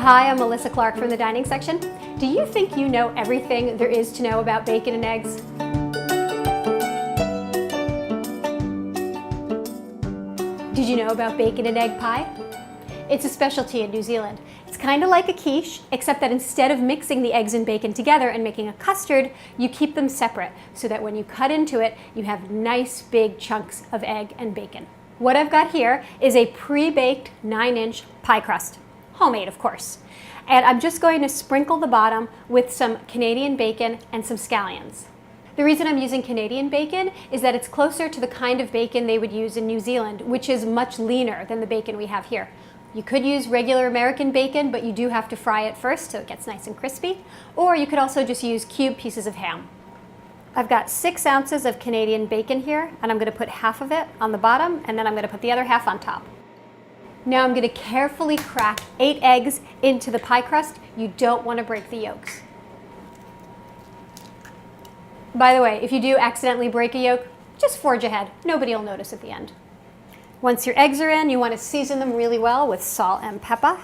Hi, I'm Melissa Clark from the dining section. Do you think you know everything there is to know about bacon and eggs? Did you know about bacon and egg pie? It's a specialty in New Zealand. It's kind of like a quiche, except that instead of mixing the eggs and bacon together and making a custard, you keep them separate so that when you cut into it, you have nice big chunks of egg and bacon. What I've got here is a pre-baked 9-inch pie crust. Homemade, of course. And I'm just going to sprinkle the bottom with some Canadian bacon and some scallions. The reason I'm using Canadian bacon is that it's closer to the kind of bacon they would use in New Zealand, which is much leaner than the bacon we have here. You could use regular American bacon, but you do have to fry it first so it gets nice and crispy. Or you could also just use cube pieces of ham. I've got 6 ounces of Canadian bacon here, and I'm going to put half of it on the bottom, and then I'm going to put the other half on top. Now I'm going to carefully crack 8 eggs into the pie crust. You don't want to break the yolks. By the way, if you do accidentally break a yolk, just forge ahead. Nobody will notice at the end. Once your eggs are in, you want to season them really well with salt and pepper.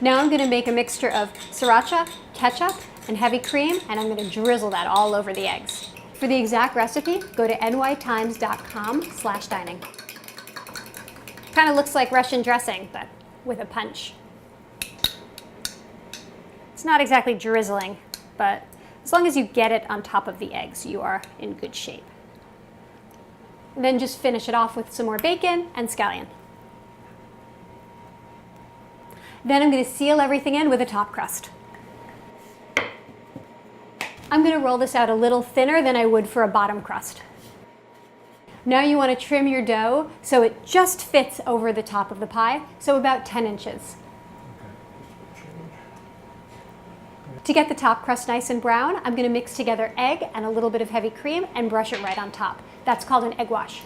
Now I'm going to make a mixture of sriracha, ketchup, and heavy cream, and I'm going to drizzle that all over the eggs. For the exact recipe, go to nytimes.com/dining. Kind of looks like Russian dressing, but with a punch. It's not exactly drizzling, but as long as you get it on top of the eggs, you are in good shape. And then just finish it off with some more bacon and scallion. Then I'm going to seal everything in with a top crust. I'm going to roll this out a little thinner than I would for a bottom crust. Now you want to trim your dough so it just fits over the top of the pie, so about 10 inches. To get the top crust nice and brown, I'm going to mix together egg and a little bit of heavy cream and brush it right on top. That's called an egg wash.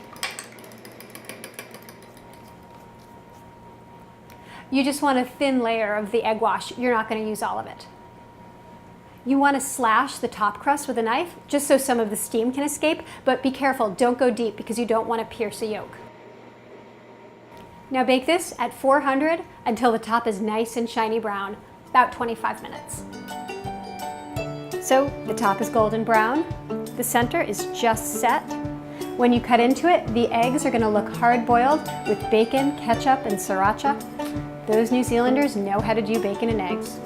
You just want a thin layer of the egg wash. You're not going to use all of it. You want to slash the top crust with a knife just so some of the steam can escape, but be careful, don't go deep because you don't want to pierce a yolk. Now bake this at 400 until the top is nice and shiny brown, about 25 minutes. So the top is golden brown, the center is just set. When you cut into it, the eggs are going to look hard-boiled with bacon, ketchup, and sriracha. Those New Zealanders know how to do bacon and eggs.